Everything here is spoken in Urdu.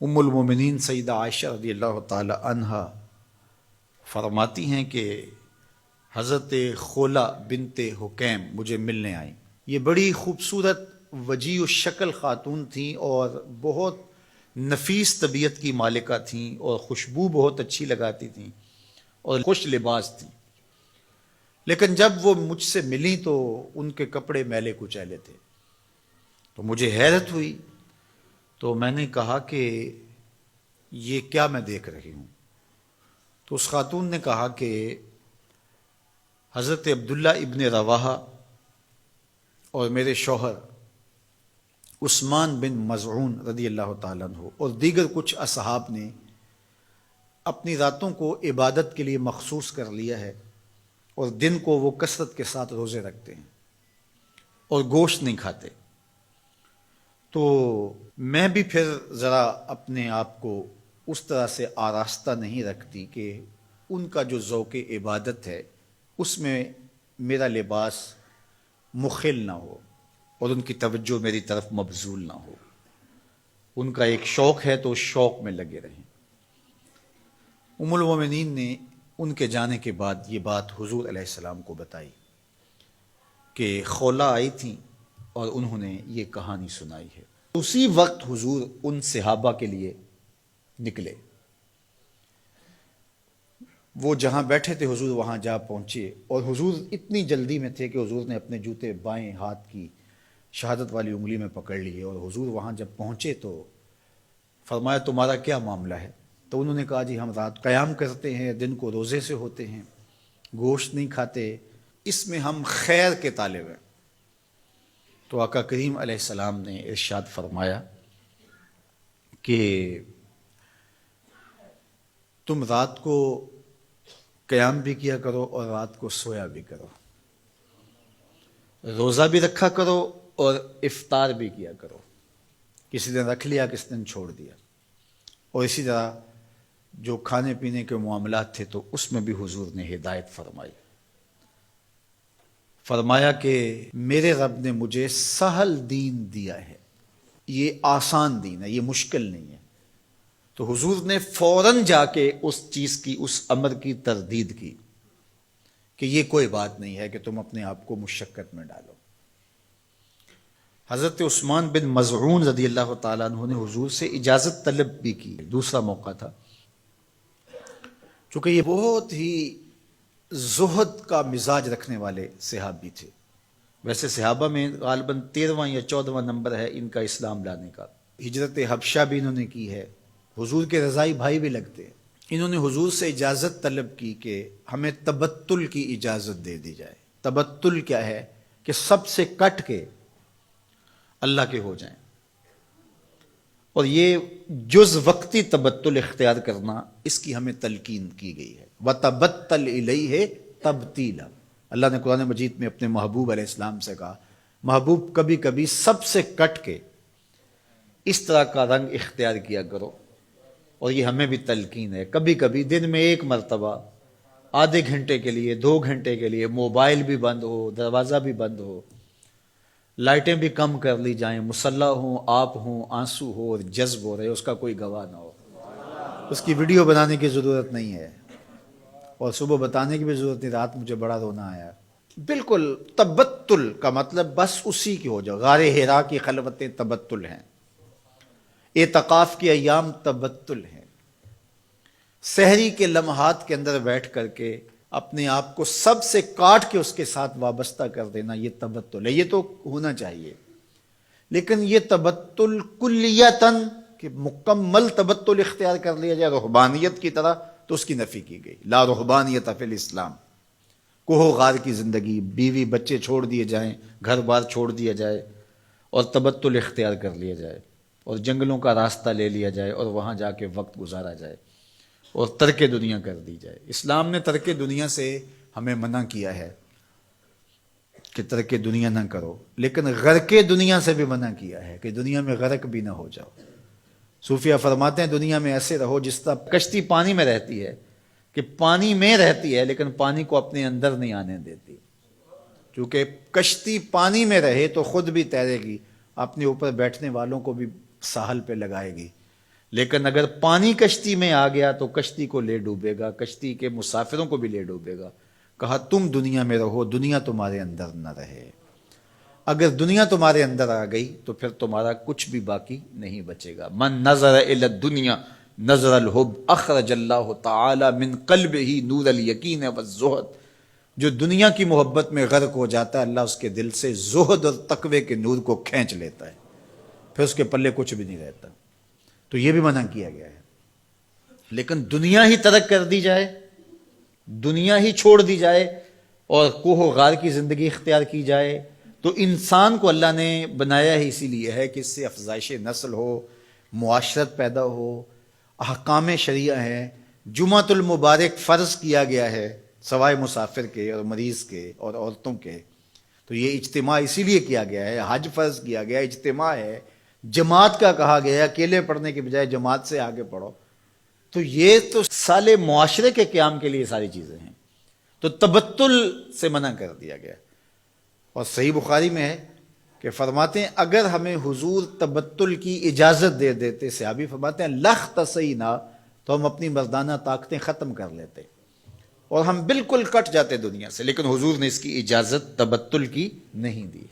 ام المومنین سیدہ عائشہ رضی اللہ تعالی عنہا فرماتی ہیں کہ حضرت خولہ بنت حکیم مجھے ملنے آئیں۔ یہ بڑی خوبصورت وجیع الشکل خاتون تھیں اور بہت نفیس طبیعت کی مالکہ تھیں اور خوشبو بہت اچھی لگاتی تھیں اور خوش لباس تھیں، لیکن جب وہ مجھ سے ملیں تو ان کے کپڑے میلے کچیلے تھے، تو مجھے حیرت ہوئی۔ تو میں نے کہا کہ یہ کیا میں دیکھ رہی ہوں؟ تو اس خاتون نے کہا کہ حضرت عبداللہ ابن رواحہ اور میرے شوہر عثمان بن مظعون رضی اللہ تعالیٰ عنہ اور دیگر کچھ اصحاب نے اپنی راتوں کو عبادت کے لیے مخصوص کر لیا ہے اور دن کو وہ کثرت کے ساتھ روزے رکھتے ہیں اور گوشت نہیں کھاتے۔ تو میں بھی پھر ذرا اپنے آپ کو اس طرح سے آراستہ نہیں رکھتی کہ ان کا جو ذوق عبادت ہے اس میں میرا لباس مخل نہ ہو اور ان کی توجہ میری طرف مبذول نہ ہو۔ ان کا ایک شوق ہے تو اس شوق میں لگے رہیں۔ ام المومنین نے ان کے جانے کے بعد یہ بات حضور علیہ السلام کو بتائی کہ خولہ آئی تھیں اور انہوں نے یہ کہانی سنائی ہے۔ اسی وقت حضور ان صحابہ کے لیے نکلے، وہ جہاں بیٹھے تھے حضور وہاں جا پہنچے، اور حضور اتنی جلدی میں تھے کہ حضور نے اپنے جوتے بائیں ہاتھ کی شہادت والی انگلی میں پکڑ لیے، اور حضور وہاں جب پہنچے تو فرمایا تمہارا کیا معاملہ ہے؟ تو انہوں نے کہا جی ہم رات قیام کرتے ہیں، دن کو روزے سے ہوتے ہیں، گوشت نہیں کھاتے، اس میں ہم خیر کے طالب ہیں۔ تو آقا کریم علیہ السلام نے ارشاد فرمایا کہ تم رات کو قیام بھی کیا کرو اور رات کو سویا بھی کرو، روزہ بھی رکھا کرو اور افطار بھی کیا کرو، کسی دن رکھ لیا کسی دن چھوڑ دیا، اور اسی طرح جو کھانے پینے کے معاملات تھے تو اس میں بھی حضور نے ہدایت فرمائی۔ فرمایا کہ میرے رب نے مجھے سہل دین دیا ہے، یہ آسان دین ہے، یہ مشکل نہیں ہے۔ تو حضور نے فوراً جا کے اس چیز کی، اس امر کی تردید کی کہ یہ کوئی بات نہیں ہے کہ تم اپنے آپ کو مشقت میں ڈالو۔ حضرت عثمان بن مظعون رضی اللہ تعالیٰ عنہ نے حضور سے اجازت طلب بھی کی، دوسرا موقع تھا، چونکہ یہ بہت ہی زہد کا مزاج رکھنے والے صحابی تھے۔ ویسے صحابہ میں غالباً 13واں یا 14واں نمبر ہے ان کا اسلام لانے کا۔ ہجرت حبشہ بھی انہوں نے کی ہے، حضور کے رضائی بھائی بھی لگتے ہیں۔ انہوں نے حضور سے اجازت طلب کی کہ ہمیں تبتل کی اجازت دے دی جائے۔ تبتل کیا ہے؟ کہ سب سے کٹ کے اللہ کے ہو جائیں، اور یہ جز وقتی تبتل اختیار کرنا، اس کی ہمیں تلقین کی گئی ہے۔ وَتَبَتَّلْ إِلَيْهِ تَبْتِيلًا۔ اللہ نے قرآن مجید میں اپنے محبوب علیہ السلام سے کہا محبوب کبھی کبھی سب سے کٹ کے اس طرح کا رنگ اختیار کیا کرو، اور یہ ہمیں بھی تلقین ہے۔ کبھی کبھی دن میں ایک مرتبہ آدھے گھنٹے کے لیے، 2 گھنٹے کے لیے موبائل بھی بند ہو، دروازہ بھی بند ہو، لائٹیں بھی کم کر لی جائیں، مصلی ہوں، آپ ہوں، آنسو ہو اور جذب ہو رہے، اس کا کوئی گواہ نہ ہو، اس کی ویڈیو بنانے کی ضرورت نہیں ہے، اور صبح بتانے کی بھی ضرورت نہیں رات مجھے بڑا رونا آیا۔ بالکل تبتل کا مطلب بس اسی کی ہو جاؤ۔ غار حرا کی خلوتیں تبتل ہیں، اعتکاف کے ایام تبتل ہیں، سحری کے لمحات کے اندر بیٹھ کر کے اپنے آپ کو سب سے کاٹ کے اس کے ساتھ وابستہ کر دینا، یہ تبتل ہے۔ یہ تو ہونا چاہیے، لیکن یہ تبتل کلیتاً کہ مکمل تبتل اختیار کر لیا جائے رہبانیت کی طرح، تو اس کی نفی کی گئی۔ لا رہبانیت فی الاسلام، کوہ غار کی زندگی، بیوی بچے چھوڑ دیے جائیں، گھر بار چھوڑ دیا جائے اور تبتل اختیار کر لیا جائے، اور جنگلوں کا راستہ لے لیا جائے اور وہاں جا کے وقت گزارا جائے اور ترک دنیا کر دی جائے۔ اسلام نے ترک دنیا سے ہمیں منع کیا ہے کہ ترک دنیا نہ کرو، لیکن غرق دنیا سے بھی منع کیا ہے کہ دنیا میں غرق بھی نہ ہو جاؤ۔ صوفیہ فرماتے ہیں دنیا میں ایسے رہو جس طرح کشتی پانی میں رہتی ہے، کہ پانی میں رہتی ہے لیکن پانی کو اپنے اندر نہیں آنے دیتی، کیونکہ کشتی پانی میں رہے تو خود بھی تیرے گی، اپنے اوپر بیٹھنے والوں کو بھی ساحل پہ لگائے گی، لیکن اگر پانی کشتی میں آ گیا تو کشتی کو لے ڈوبے گا، کشتی کے مسافروں کو بھی لے ڈوبے گا۔ کہا تم دنیا میں رہو، دنیا تمہارے اندر نہ رہے۔ اگر دنیا تمہارے اندر آ گئی تو پھر تمہارا کچھ بھی باقی نہیں بچے گا۔ من نظر الی الدنیا نظر الحب اخرج اللہ تعالی من قلبہ نور الیقین والزہد۔ جو دنیا کی محبت میں غرق ہو جاتا ہے، اللہ اس کے دل سے زہد اور تقوی کے نور کو کھینچ لیتا ہے، پھر اس کے پلے کچھ بھی نہیں رہتا۔ تو یہ بھی منع کیا گیا ہے۔ لیکن دنیا ہی ترک کر دی جائے، دنیا ہی چھوڑ دی جائے اور کوہ و غار کی زندگی اختیار کی جائے، تو انسان کو اللہ نے بنایا ہی اسی لیے ہے کہ اس سے افزائش نسل ہو، معاشرت پیدا ہو، احکام شریعہ ہیں۔ جمعۃ المبارک فرض کیا گیا ہے سوائے مسافر کے اور مریض کے اور عورتوں کے، تو یہ اجتماع اسی لیے کیا گیا ہے۔ حج فرض کیا گیا، اجتماع ہے۔ جماعت کا کہا گیا ہے، اکیلے پڑھنے کے بجائے جماعت سے آگے پڑھو۔ تو یہ تو سالے معاشرے کے قیام کے لیے ساری چیزیں ہیں، تو تبتل سے منع کر دیا گیا۔ اور صحیح بخاری میں ہے کہ فرماتے ہیں اگر ہمیں حضور تبتل کی اجازت دے دیتے، صحابی فرماتے ہیں لختصینا، تو ہم اپنی مردانہ طاقتیں ختم کر لیتے اور ہم بالکل کٹ جاتے دنیا سے، لیکن حضور نے اس کی اجازت تبتل کی نہیں دی ہے۔